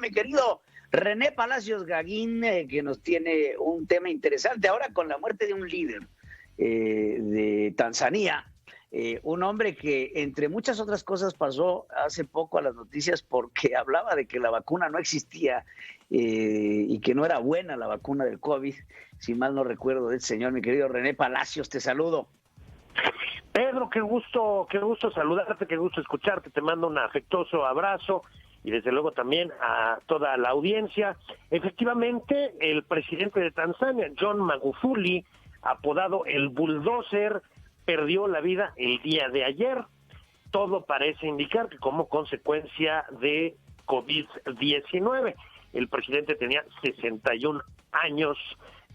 mi querido René Palacios Gaguín, que nos tiene un tema interesante ahora con la muerte de un líder de Tanzania, un hombre que entre muchas otras cosas pasó hace poco a las noticias porque hablaba de que la vacuna no existía y que no era buena la vacuna del COVID, si mal no recuerdo del señor. Mi querido René Palacios, te saludo. Pedro, qué gusto saludarte, qué gusto escucharte, te mando un afectuoso abrazo y desde luego también a toda la audiencia. Efectivamente, el presidente de Tanzania, John Magufuli, apodado el Bulldozer, perdió la vida el día de ayer. Todo parece indicar que como consecuencia de COVID-19. El presidente tenía 61 años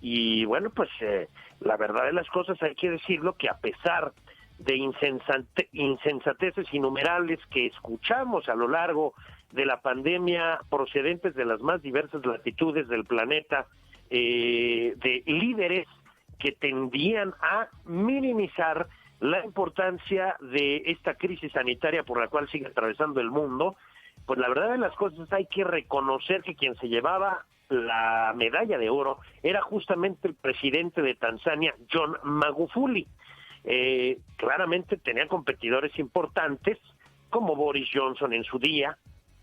y bueno, pues la verdad de las cosas hay que decirlo que a pesar de insensateces innumerables que escuchamos a lo largo de la pandemia procedentes de las más diversas latitudes del planeta, de líderes que tendían a minimizar la importancia de esta crisis sanitaria por la cual sigue atravesando el mundo, pues la verdad de las cosas hay que reconocer que quien se llevaba la medalla de oro era justamente el presidente de Tanzania, John Magufuli. Claramente tenía competidores importantes como Boris Johnson en su día,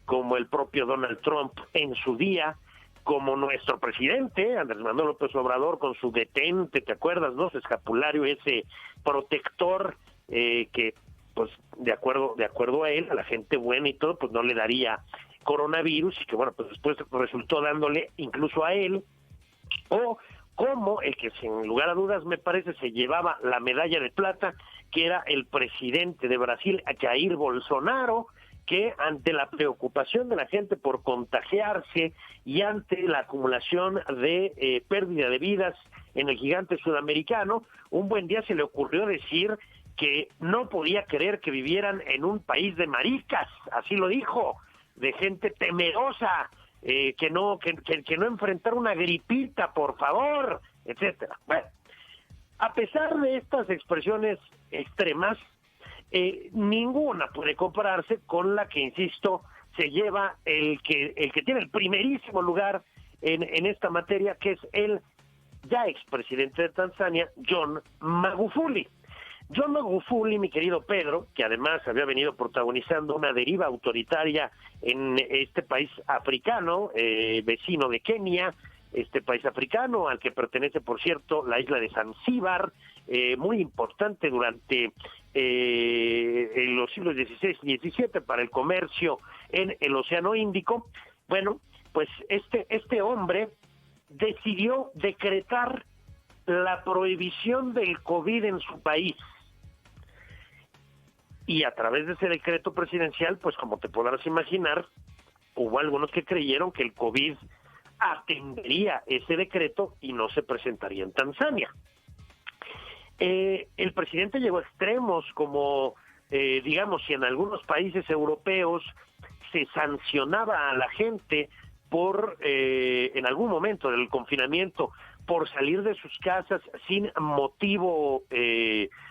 como el propio Donald Trump en su día, como nuestro presidente Andrés Manuel López Obrador con su detente, ¿te acuerdas, no? Su escapulario, ese protector que pues de acuerdo a él, a la gente buena y todo, pues no le daría coronavirus y que bueno, pues después resultó dándole incluso a él, o como el que sin lugar a dudas me parece se llevaba la medalla de plata, que era el presidente de Brasil, Jair Bolsonaro, que ante la preocupación de la gente por contagiarse y ante la acumulación de pérdida de vidas en el gigante sudamericano, un buen día se le ocurrió decir que no podía creer que vivieran en un país de maricas, así lo dijo, de gente temerosa, que no enfrentara una gripita, por favor, etcétera. Bueno, a pesar de estas expresiones extremas, ninguna puede compararse con la que, insisto, se lleva el que tiene el primerísimo lugar en esta materia, que es el ya expresidente de Tanzania, John Magufuli. John Magufuli, mi querido Pedro, que además había venido protagonizando una deriva autoritaria en este país africano, vecino de Kenia, este país africano al que pertenece, por cierto, la isla de Zanzíbar, muy importante durante los siglos XVI y XVII para el comercio en el Océano Índico. Bueno, pues este hombre decidió decretar la prohibición del COVID en su país. Y a través de ese decreto presidencial, pues como te podrás imaginar, hubo algunos que creyeron que el COVID atendería ese decreto y no se presentaría en Tanzania. El presidente llegó a extremos como, digamos, si en algunos países europeos se sancionaba a la gente por, en algún momento del confinamiento, por salir de sus casas sin motivo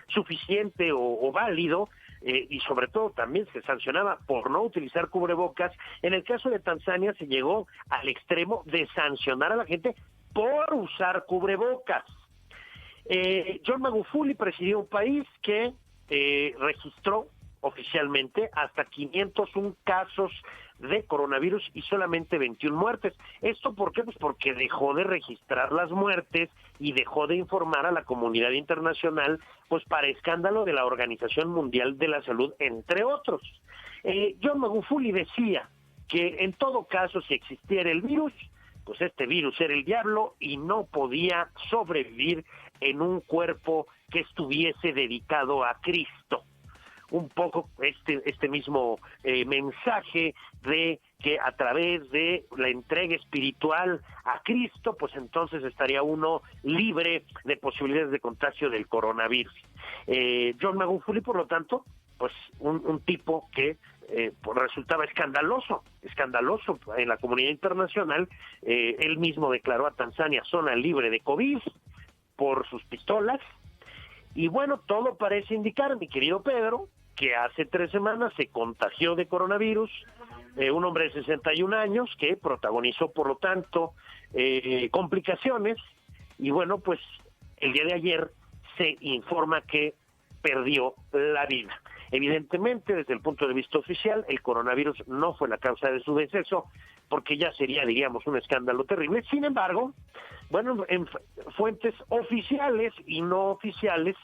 suficiente o válido, y sobre todo también se sancionaba por no utilizar cubrebocas. En el caso de Tanzania se llegó al extremo de sancionar a la gente por usar cubrebocas. John Magufuli presidió un país que registró oficialmente hasta 501 casos de coronavirus y solamente 21 muertes. ¿Esto por qué? Pues porque dejó de registrar las muertes y dejó de informar a la comunidad internacional, pues para escándalo de la Organización Mundial de la Salud, entre otros. John Magufuli decía que en todo caso, si existiera el virus, pues este virus era el diablo y no podía sobrevivir en un cuerpo que estuviese dedicado a Cristo. Un poco este mismo mensaje de que a través de la entrega espiritual a Cristo, pues entonces estaría uno libre de posibilidades de contagio del coronavirus. John Magufuli, por lo tanto, pues un tipo que pues resultaba escandaloso en la comunidad internacional. Él mismo declaró a Tanzania zona libre de COVID por sus pistolas. Y bueno, todo parece indicar, mi querido Pedro, que hace 3 semanas se contagió de coronavirus, un hombre de 61 años que protagonizó, por lo tanto, complicaciones, y bueno, pues el día de ayer se informa que perdió la vida. Evidentemente, desde el punto de vista oficial, el coronavirus no fue la causa de su deceso, porque ya sería, diríamos, un escándalo terrible. Sin embargo, bueno, en fuentes oficiales y no oficiales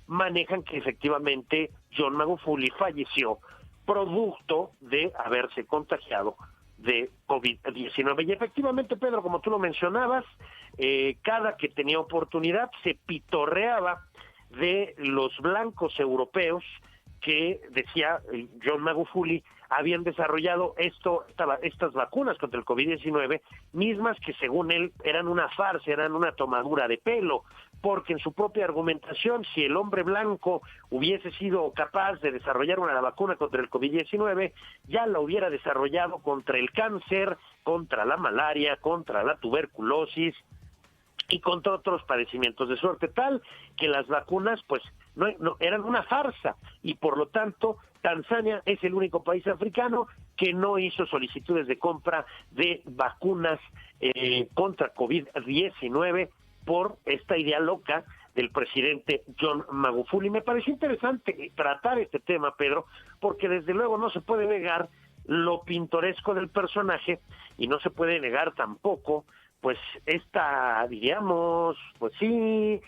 manejan que efectivamente John Magufuli falleció producto de haberse contagiado de COVID-19. Y efectivamente, Pedro, como tú lo mencionabas, cada que tenía oportunidad se pitorreaba de los blancos europeos que, decía John Magufuli, habían desarrollado estas vacunas contra el COVID-19, mismas que según él eran una farsa, eran una tomadura de pelo, porque en su propia argumentación, si el hombre blanco hubiese sido capaz de desarrollar una vacuna contra el COVID-19, ya la hubiera desarrollado contra el cáncer, contra la malaria, contra la tuberculosis y contra otros padecimientos, de suerte tal que las vacunas pues no eran una farsa, y por lo tanto Tanzania es el único país africano que no hizo solicitudes de compra de vacunas contra COVID-19 por esta idea loca del presidente John Magufuli. Me pareció interesante tratar este tema, Pedro, porque desde luego no se puede negar lo pintoresco del personaje, y no se puede negar tampoco pues esta, diríamos, pues sí,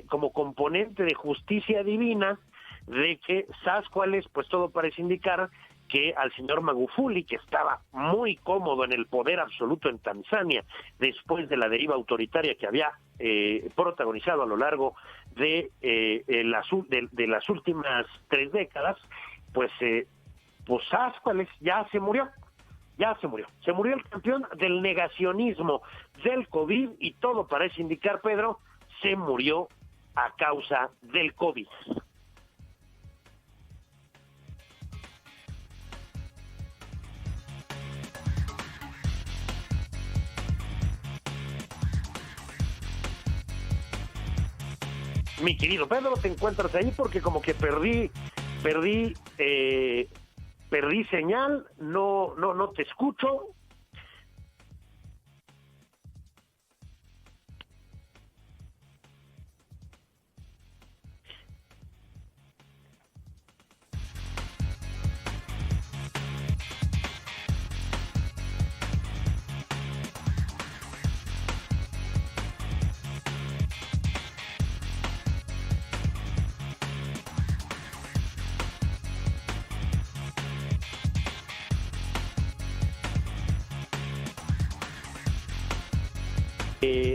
como componente de justicia divina, de que, ¿sabes cuál es? Pues todo parece indicar que al señor Magufuli, que estaba muy cómodo en el poder absoluto en Tanzania, después de la deriva autoritaria que había protagonizado a lo largo de las últimas 3 décadas, pues ¿sabes cuál es? Ya se murió. Se murió el campeón del negacionismo del COVID, y todo parece indicar, Pedro, se murió a causa del COVID. Mi querido Pedro, ¿te encuentras ahí? Porque como que perdí señal, no te escucho.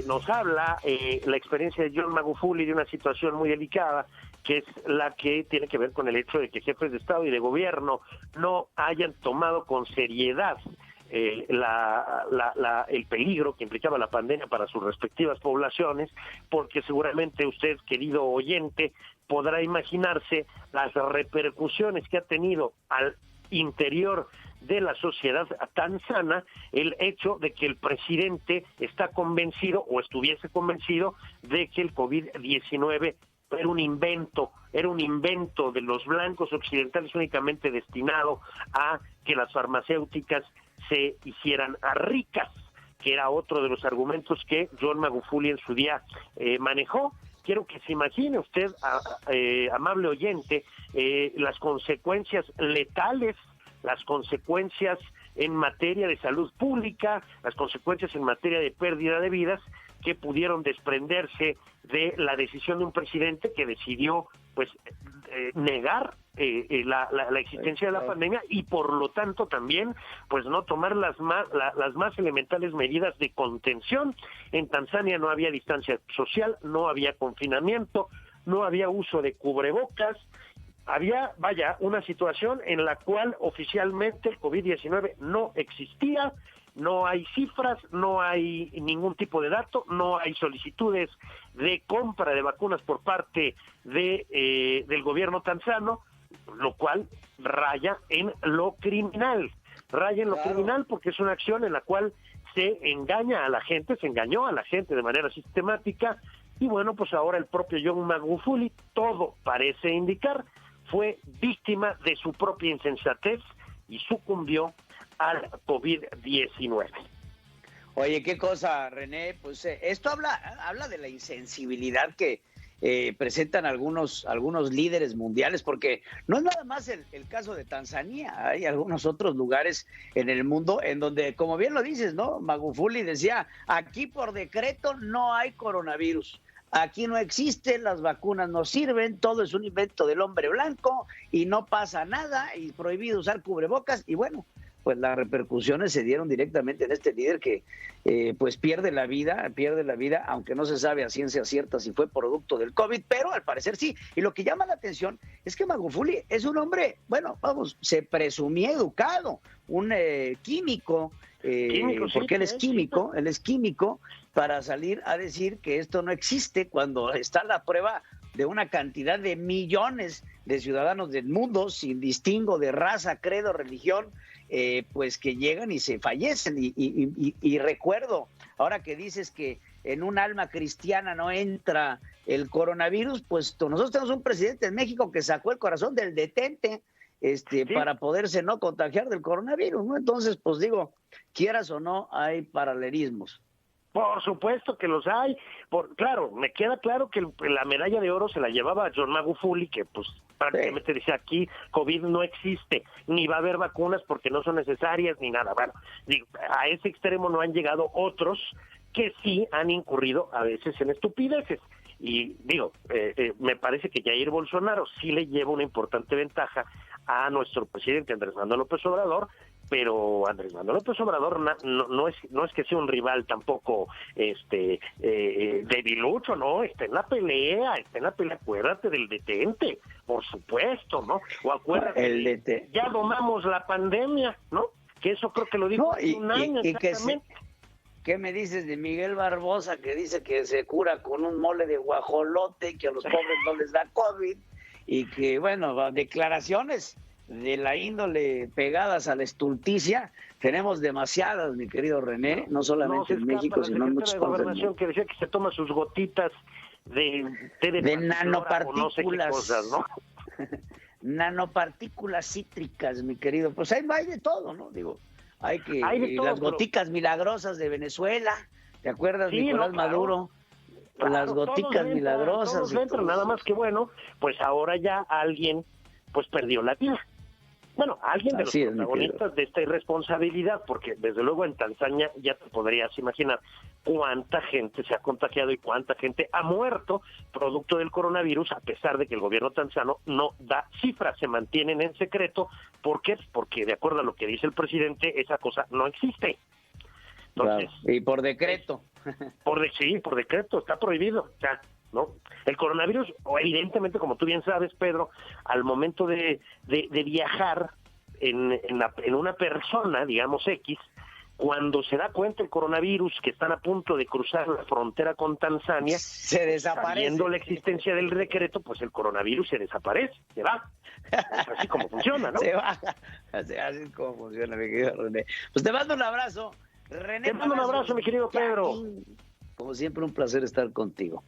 Nos habla la experiencia de John Magufuli de una situación muy delicada, que es la que tiene que ver con el hecho de que jefes de Estado y de gobierno no hayan tomado con seriedad el peligro que implicaba la pandemia para sus respectivas poblaciones, porque seguramente usted, querido oyente, podrá imaginarse las repercusiones que ha tenido al interior de la sociedad tanzana el hecho de que el presidente está convencido, o estuviese convencido, de que el COVID-19 era un invento de los blancos occidentales, únicamente destinado a que las farmacéuticas se hicieran ricas, que era otro de los argumentos que John Magufuli en su día manejó. Quiero que se imagine usted, amable oyente, las consecuencias letales, las consecuencias en materia de salud pública, las consecuencias en materia de pérdida de vidas que pudieron desprenderse de la decisión de un presidente que decidió pues negar la existencia de la pandemia, y por lo tanto también pues no tomar las más elementales medidas de contención. En Tanzania no había distancia social, no había confinamiento, no había uso de cubrebocas. Había, una situación en la cual oficialmente el COVID-19 no existía, no hay cifras, no hay ningún tipo de dato, no hay solicitudes de compra de vacunas por parte del gobierno tanzano, lo cual raya en lo criminal. Criminal porque es una acción en la cual se engaña a la gente, se engañó a la gente de manera sistemática, y bueno, pues ahora el propio John Magufuli, todo parece indicar, fue víctima de su propia insensatez y sucumbió al COVID-19. Oye, qué cosa, René, pues esto habla de la insensibilidad que presentan algunos líderes mundiales, porque no es nada más el caso de Tanzania, hay algunos otros lugares en el mundo en donde, como bien lo dices, ¿no? Magufuli decía, aquí por decreto no hay coronavirus. Aquí no existe, las vacunas no sirven, todo es un invento del hombre blanco y no pasa nada y prohibido usar cubrebocas y bueno, pues las repercusiones se dieron directamente en este líder que pues pierde la vida, aunque no se sabe a ciencia cierta si fue producto del COVID, pero al parecer sí. Y lo que llama la atención es que Magufuli es un hombre, bueno, vamos, se presumía educado, un químico, porque él es químico, para salir a decir que esto no existe cuando está la prueba de una cantidad de millones de ciudadanos del mundo, sin distingo de raza, credo, religión, pues que llegan y se fallecen. Y recuerdo, ahora que dices que en un alma cristiana no entra el coronavirus, pues nosotros tenemos un presidente en México que sacó el corazón del detente, ¿sí? Para poderse no contagiar del coronavirus, ¿no? Entonces, pues digo, quieras o no, hay paralelismos. Por supuesto que los hay. Claro, me queda claro que la medalla de oro se la llevaba John Magufuli, que pues prácticamente decía aquí COVID no existe, ni va a haber vacunas porque no son necesarias, ni nada. Bueno, digo, a ese extremo no han llegado otros que sí han incurrido a veces en estupideces. Y digo, me parece que Jair Bolsonaro sí le lleva una importante ventaja a nuestro presidente Andrés Manuel López Obrador, pero Andrés Manuel López Obrador no es que sea un rival tampoco debilucho, ¿no? Está en la pelea, acuérdate del detente, por supuesto, ¿no? O acuérdate, ya domamos la pandemia, ¿no? Que eso creo que lo dijo hace un año exactamente. ¿Qué me dices de Miguel Barbosa, que dice que se cura con un mole de guajolote, que a los pobres no les da COVID, y que, bueno, declaraciones de la índole pegadas a la estulticia, tenemos demasiadas, mi querido René, no solamente en México, sino en muchos países. Que decía que se toma sus gotitas de nanopartículas, no sé qué cosas, ¿no? Nanopartículas cítricas, mi querido, pues hay de todo, ¿no? Digo, hay todo, las goticas milagrosas de Venezuela, ¿te acuerdas, sí, Nicolás Maduro? Claro, las goticas milagrosas. Todos entran, nada más que bueno, pues ahora ya alguien pues perdió la vida. Bueno, alguien de los protagonistas de esta irresponsabilidad, porque desde luego en Tanzania ya te podrías imaginar cuánta gente se ha contagiado y cuánta gente ha muerto producto del coronavirus, a pesar de que el gobierno tanzano no da cifras, se mantienen en secreto. ¿Por qué? Porque de acuerdo a lo que dice el presidente, esa cosa no existe. Entonces, claro. Y por decreto. Sí, por decreto, está prohibido, ya, ¿no? El coronavirus, evidentemente, como tú bien sabes, Pedro, al momento de viajar en una persona, digamos X, cuando se da cuenta el coronavirus que están a punto de cruzar la frontera con Tanzania, se desaparece. Sabiendo la existencia del decreto, pues el coronavirus se desaparece, se va. Es así como funciona, ¿no? Se va. Así es como funciona, mi querido René. Pues te mando un abrazo, René. Te mando un abrazo, mi querido Pedro. Como siempre, un placer estar contigo.